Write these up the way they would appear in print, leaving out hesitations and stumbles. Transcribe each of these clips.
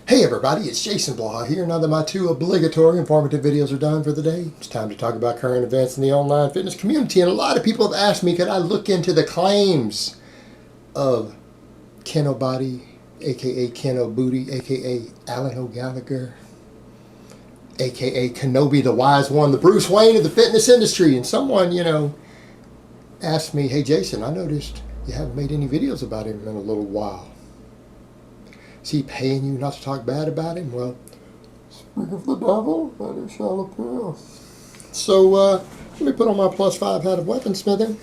Hey everybody, it's Jason Blah here. Now that my two obligatory informative videos are done for the day, it's time to talk about current events in the online fitness community. And a lot of people have asked me, could I look into the claims of KinoBody, aka KinoBooty, aka Alan O'Gallagher, aka Kenobi the Wise One, the Bruce Wayne of the fitness industry. And someone, asked me, hey Jason, I noticed you haven't made any videos about him in a little while. Is he paying you not to talk bad about him? Well, speak of the devil, and it shall appear. So, let me put on my +5 hat of weaponsmithing,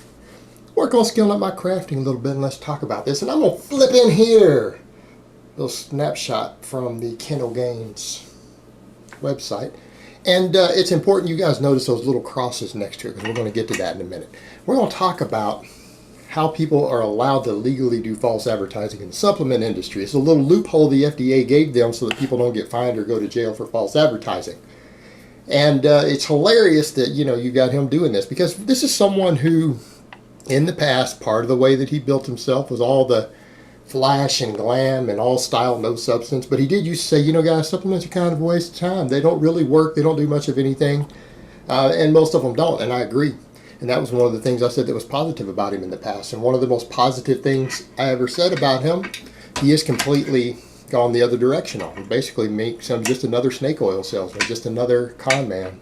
work on skilling up my crafting a little bit, and let's talk about this. And I'm going to flip in here a little snapshot from the Kino Games website. And it's important you guys notice those little crosses next to it, because we're going to get to that in a minute. We're going to talk about how people are allowed to legally do false advertising in the supplement industry. It's a little loophole the FDA gave them so that people don't get fined or go to jail for false advertising. And it's hilarious that, you got him doing this, because this is someone who, in the past, part of the way that he built himself was all the flash and glam and all style, no substance. But he did used to say, guys, supplements are kind of a waste of time. They don't really work. They don't do much of anything. And most of them don't, and I agree. And that was one of the things I said that was positive about him in the past. And one of the most positive things I ever said about him, he has completely gone the other direction on. He basically makes him just another snake oil salesman, just another con man.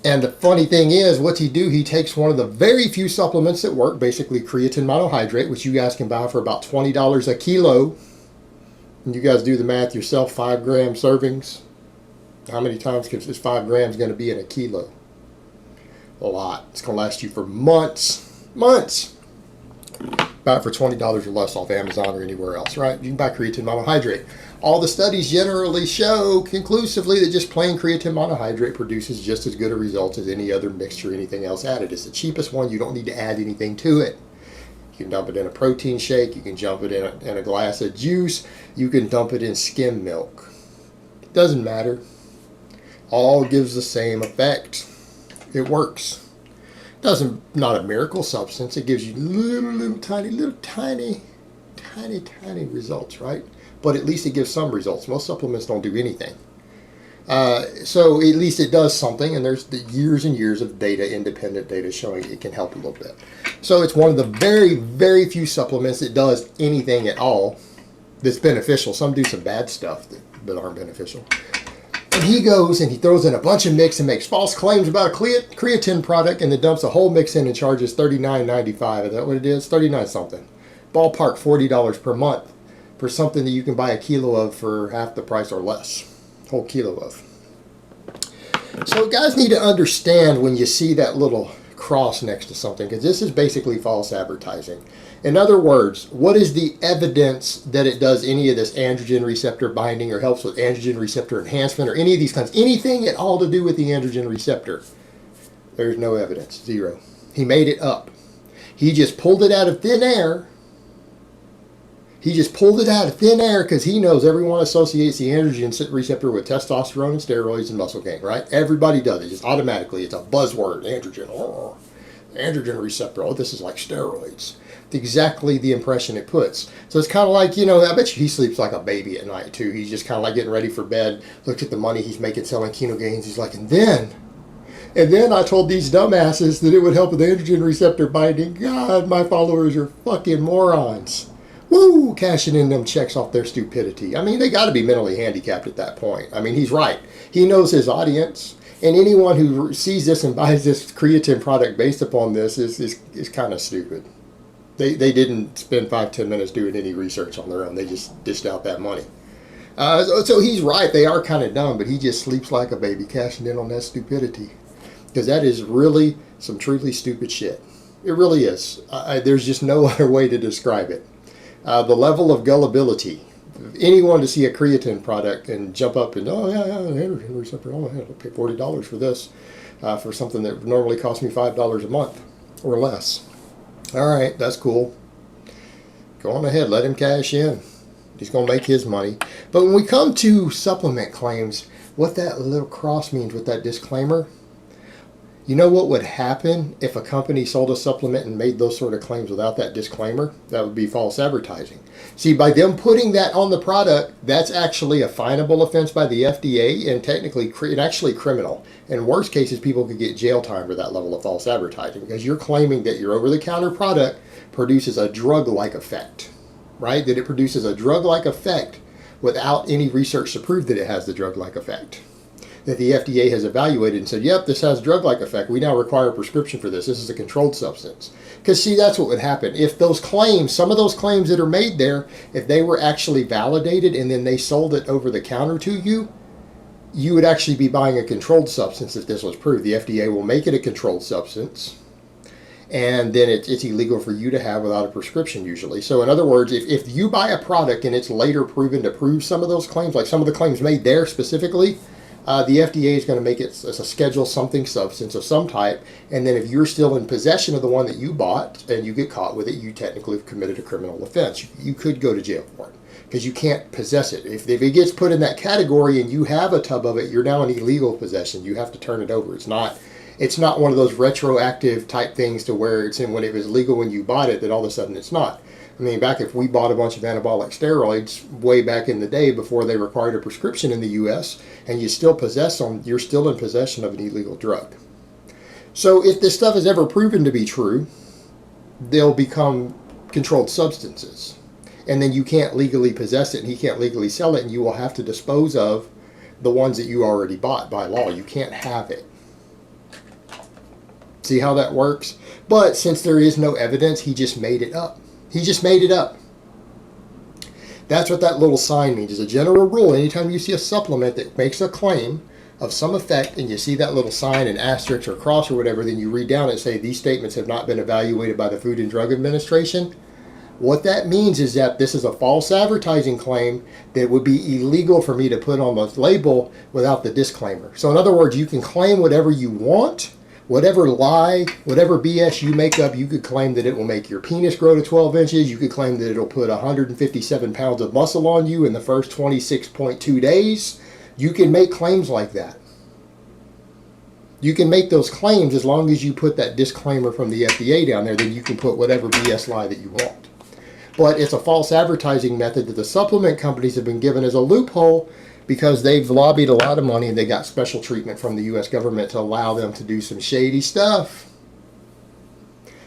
And the funny thing is, what's he do? He takes one of the very few supplements that work, basically creatine monohydrate, which you guys can buy for about $20 a kilo. And you guys do the math yourself, 5 gram servings. How many times is this 5 grams going to be in a kilo? A lot. It's going to last you for months. Months. Buy it for $20 or less off Amazon or anywhere else, right? You can buy creatine monohydrate. All the studies generally show conclusively that just plain creatine monohydrate produces just as good a result as any other mixture, anything else added. It's the cheapest one. You don't need to add anything to it. You can dump it in a protein shake. You can dump it in a glass of juice. You can dump it in skim milk. It doesn't matter. All gives the same effect. It works. Not a miracle substance. It gives you little tiny results, right? But at least it gives some results. Most supplements don't do anything. So at least it does something, and there's the years and years of data, independent data, showing it can help a little bit. So it's one of the very, very few supplements that does anything at all that's beneficial. Some do some bad stuff that aren't beneficial. And he goes and he throws in a bunch of mix and makes false claims about a creatine product, and then dumps a whole mix in and charges $39.95. Is that what it is? 39 something. Ballpark $40 per month for something that you can buy a kilo of for half the price or less. Whole kilo of. So guys need to understand when you see that little cross next to something, because this is basically false advertising. In other words, what is the evidence that it does any of this androgen receptor binding or helps with androgen receptor enhancement or any of these kinds, anything at all to do with the androgen receptor? There's no evidence. Zero. He made it up. He just pulled it out of thin air. He just pulled it out of thin air because he knows everyone associates the androgen receptor with testosterone and steroids and muscle gain, right? Everybody does it just automatically. It's a buzzword, androgen. Oh, androgen receptor. Oh, this is like steroids. It's exactly the impression it puts. So it's kind of like, I bet you he sleeps like a baby at night too. He's just kind of like getting ready for bed. Looks at the money he's making selling Kino gains. He's like, and then I told these dumbasses that it would help with androgen receptor binding. God, my followers are fucking morons. Woo, cashing in them checks off their stupidity. I mean, they got to be mentally handicapped at that point. I mean, he's right. He knows his audience, and anyone who sees this and buys this creatine product based upon this is kind of stupid. They didn't spend 5-10 minutes doing any research on their own. They just dished out that money. So he's right. They are kind of dumb, but he just sleeps like a baby, cashing in on that stupidity, because that is really some truly stupid shit. It really is. There's just no other way to describe it. The level of gullibility. Anyone to see a creatine product and jump up and, oh, yeah, androgen receptor, oh, I'll pay $40 for this, for something that normally costs me $5 a month or less. All right, that's cool. Go on ahead, let him cash in. He's going to make his money. But when we come to supplement claims, what that little cross means with that disclaimer, You know what would happen if a company sold a supplement and made those sort of claims without that disclaimer? That would be false advertising. See, by them putting that on the product, that's actually a finable offense by the FDA and technically and actually criminal. In worst cases, people could get jail time for that level of false advertising because you're claiming that your over-the-counter product produces a drug-like effect, right? That it produces a drug-like effect without any research to prove that it has the drug-like effect. That the FDA has evaluated and said, yep, this has drug-like effect. We now require a prescription for this. This is a controlled substance. Because, see, that's what would happen. If those claims, some of those claims that are made there, if they were actually validated and then they sold it over the counter to you, you would actually be buying a controlled substance if this was proved. The FDA will make it a controlled substance, and then it's illegal for you to have without a prescription usually. So in other words, if you buy a product and it's later proven to prove some of those claims, like some of the claims made there specifically, the FDA is going to make it as a Schedule something substance of some type, and then if you're still in possession of the one that you bought and you get caught with it, you technically have committed a criminal offense. You could go to jail for it because you can't possess it. If it gets put in that category and you have a tub of it, you're now in illegal possession. You have to turn it over. It's not one of those retroactive type things to where it's in when it was legal when you bought it that all of a sudden it's not. I mean, back if we bought a bunch of anabolic steroids way back in the day before they required a prescription in the U.S. and you still possess them, you're still in possession of an illegal drug. So if this stuff is ever proven to be true, they'll become controlled substances. And then you can't legally possess it and he can't legally sell it, and you will have to dispose of the ones that you already bought by law. You can't have it. See how that works? But since there is no evidence, he just made it up. He just made it up. That's what that little sign means. As a general rule, anytime you see a supplement that makes a claim of some effect and you see that little sign, an asterisk or cross or whatever, then you read down and say these statements have not been evaluated by the Food and Drug Administration. What that means is that this is a false advertising claim that would be illegal for me to put on the label without the disclaimer. So in other words, you can claim whatever you want. Whatever lie, whatever BS you make up, you could claim that it will make your penis grow to 12 inches. You could claim that it'll put 157 pounds of muscle on you in the first 26.2 days. You can make claims like that. You can make those claims as long as you put that disclaimer from the FDA down there. Then you can put whatever BS lie that you want. But it's a false advertising method that the supplement companies have been given as a loophole because they've lobbied a lot of money and they got special treatment from the U.S. government to allow them to do some shady stuff.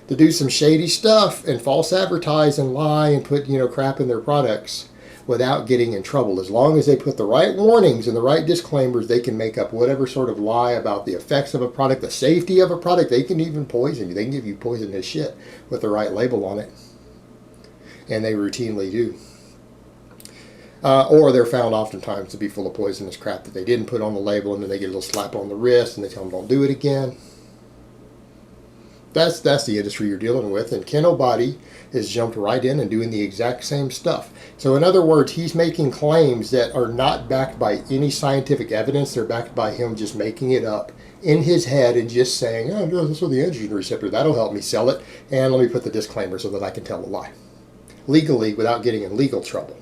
And false advertise and lie and put, crap in their products without getting in trouble. As long as they put the right warnings and the right disclaimers, they can make up whatever sort of lie about the effects of a product, the safety of a product. They can even poison you. They can give you poisonous shit with the right label on it. And they routinely do. Or they're found oftentimes to be full of poisonous crap that they didn't put on the label, and then they get a little slap on the wrist and they tell them don't do it again. That's the industry you're dealing with, and KinoBody has jumped right in and doing the exact same stuff. So in other words, he's making claims that are not backed by any scientific evidence. They're backed by him just making it up in his head and just saying, oh, no, this is the androgen receptor. That'll help me sell it, and let me put the disclaimer so that I can tell a lie legally without getting in legal trouble.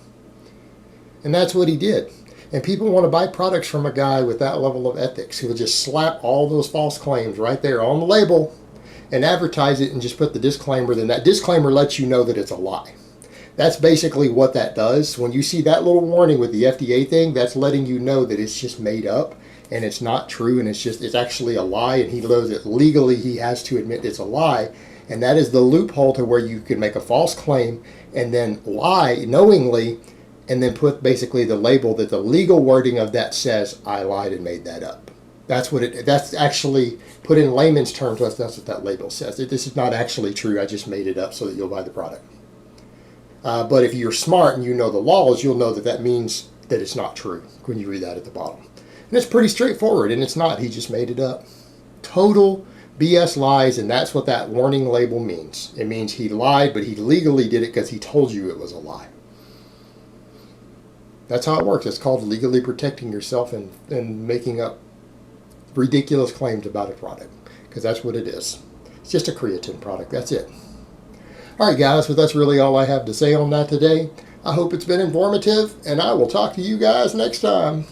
And that's what he did. And people want to buy products from a guy with that level of ethics who will just slap all those false claims right there on the label and advertise it and just put the disclaimer. Then that disclaimer lets you know that it's a lie. That's basically what that does. When you see that little warning with the FDA thing, that's letting you know that it's just made up and it's not true and it's actually a lie, and he knows that legally he has to admit it's a lie. And that is the loophole to where you can make a false claim and then lie knowingly, and then put basically the label that the legal wording of that says, I lied and made that up. That's actually, put in layman's terms, that's what that label says. This is not actually true. I just made it up so that you'll buy the product. But if you're smart and you know the laws, you'll know that means that it's not true when you read that at the bottom. And it's pretty straightforward, and it's not. He just made it up. Total BS lies, and that's what that warning label means. It means he lied, but he legally did it because he told you it was a lie. That's how it works. It's called legally protecting yourself and making up ridiculous claims about a product, because that's what it is. It's just a creatine product. That's it. All right, guys, well, that's really all I have to say on that today. I hope it's been informative, and I will talk to you guys next time.